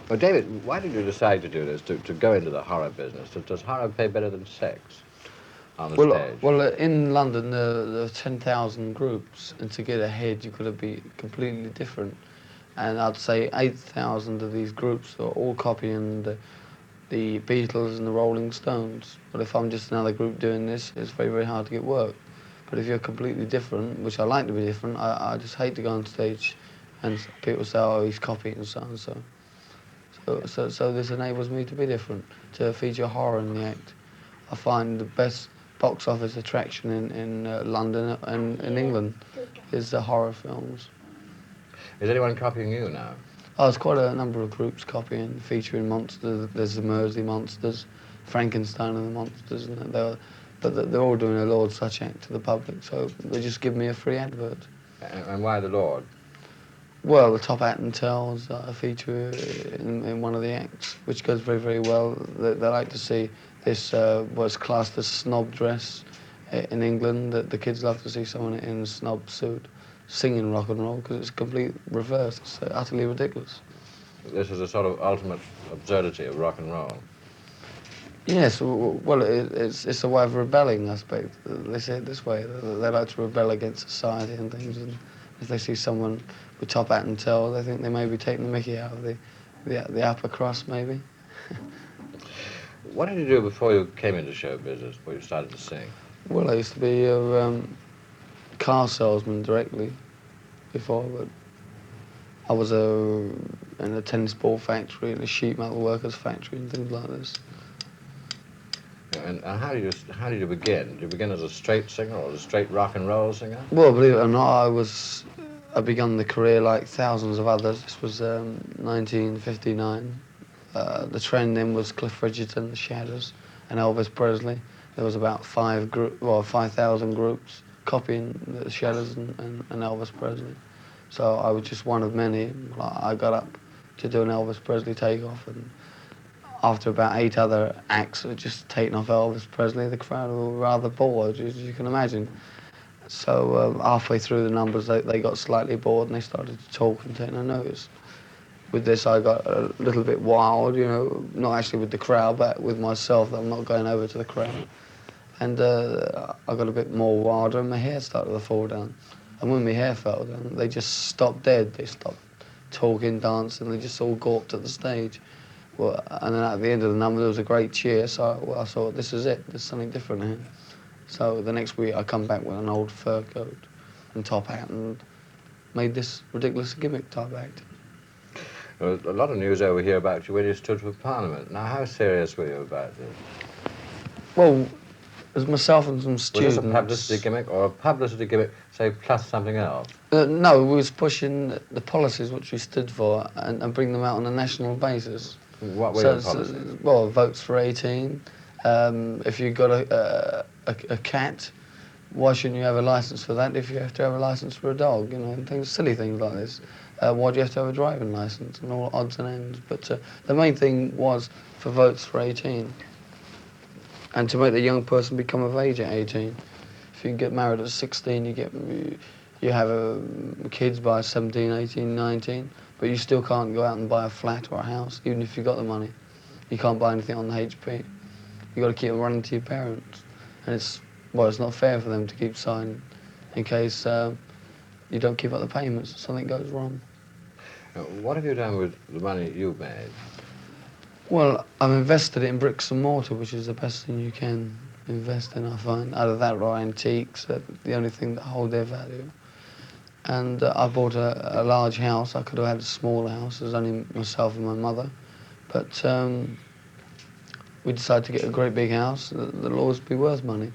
Well, David, why did you decide to do this, to go into the horror business? Does horror pay better than sex on the stage? In London, there are 10,000 groups, and to get ahead, you've got to be completely different. And I'd say 8,000 of these groups are all copying the Beatles and the Rolling Stones. But if I'm just another group doing this, it's very, very hard to get work. But if you're completely different, which I like to be different, I just hate to go on stage and people say, oh, he's copying so and so. So this enables me to be different, to feature horror in the act. I find the best box office attraction in London and in England is the horror films. Is anyone copying you now? Oh, there's quite a number of groups copying, featuring monsters. There's the Mersey Monsters, Frankenstein and the Monsters, and they're all doing a Lord Sutch act to the public, so they just give me a free advert. And why the Lord? Well, the top hat and tails a feature in one of the acts, which goes very, very well. They like to see this, what's classed as snob dress in England. The kids love to see someone in a snob suit singing rock and roll because it's complete reverse. It's utterly ridiculous. This is a sort of ultimate absurdity of rock and roll. Yes, well, it's a way of rebelling, I suppose. They say it this way. They like to rebel against society and things, and if they see someone with top hat and tail, they think they may be taking the mickey out of the upper crust, maybe. What did you do before you came into show business, before you started to sing? Well, I used to be a car salesman directly before, but I was in a tennis ball factory and a sheet metal workers factory and things like this. And how did you begin? Did you begin as a straight singer or as a straight rock and roll singer? Well, believe it or not, I began the career like thousands of others. This was 1959. The trend then was Cliff Richard and the Shadows and Elvis Presley. There was about 5,000 groups copying the Shadows and Elvis Presley. So I was just one of many. I got up to do an Elvis Presley takeoff, and after about 8 other acts had just taken off Elvis Presley, the crowd were rather bored, as you can imagine. So halfway through the numbers, they got slightly bored and they started to talk and take no notice. With this, I got a little bit wild, you know, not actually with the crowd, but with myself. I'm not going over to the crowd. And I got a bit more wilder and my hair started to fall down. And when my hair fell down, they just stopped dead. They stopped talking, dancing, they just all gawped at the stage. Well, and then at the end of the number, there was a great cheer, so I thought, this is it, there's something different here. So the next week, I come back with an old fur coat and top hat and made this ridiculous gimmick type act. There was a lot of news over here about you when you stood for Parliament. Now, how serious were you about this? Well, as myself and some students... Was this a publicity gimmick or a publicity gimmick, say, plus something else? No, we was pushing the policies which we stood for and bring them out on a national basis. What were your policies? Well, votes for 18. If you've got a cat, why shouldn't you have a licence for that if you have to have a licence for a dog, you know, and things, silly things like this. Why do you have to have a driving licence and all odds and ends? But the main thing was for votes for 18 and to make the young person become of age at 18. If you get married at 16, you have kids by 17, 18, 19, but you still can't go out and buy a flat or a house, even if you've got the money. You can't buy anything on the HP. You've got to keep running to your parents. And it's not fair for them to keep signing in case you don't keep up the payments or something goes wrong. What have you done with the money you've made? Well, I've invested it in bricks and mortar, which is the best thing you can invest in, I find. Out of that are antiques, the only thing that hold their value. And I bought a large house. I could have had a smaller house. There's only myself and my mother. But we decided to get a great big house. The laws be worth money.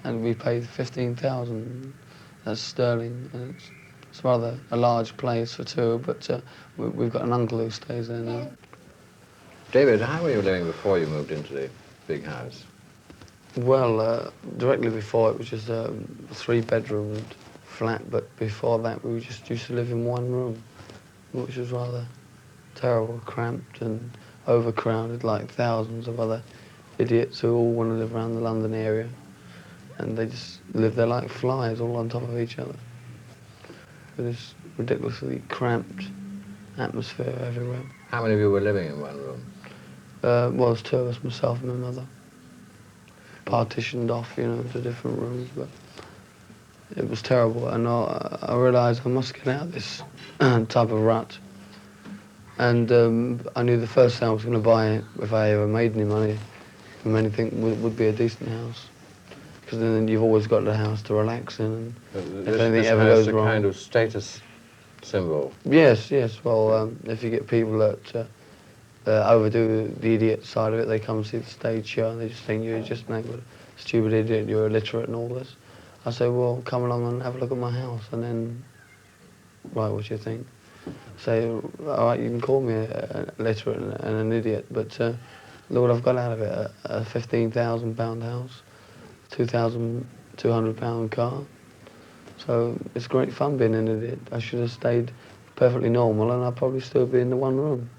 And we paid 15,000. That's sterling. And it's rather a large place for two, but we've got an uncle who stays there now. David, how were you living before you moved into the big house? Well, directly before it was just a 3-bedroom flat, but before that we just used to live in one room, which was rather terrible, cramped and overcrowded, like thousands of other idiots who all want to live around the London area. And they just live there like flies, all on top of each other. It is ridiculously cramped atmosphere everywhere. How many of you were living in one room? Well, there's two of us, myself and my mother. Partitioned off, to different rooms, but it was terrible. And I realised I must get out of this type of rut. And I knew the first thing I was going to buy, if I ever made any money from anything, would be a decent house. Because then you've always got the house to relax in, and if anything ever goes wrong. This kind of status symbol. Yes. Well, if you get people that overdo the idiot side of it, they come see the stage show and they just think you're just a stupid idiot, you're illiterate and all this. I say, well, come along and have a look at my house, and then write what you think. Say, all right, you can call me a illiterate and an idiot, but look what I've got out of it: a £15,000 house, £2,200 car. So it's great fun being an idiot. I should have stayed perfectly normal, and I'd probably still be in the one room.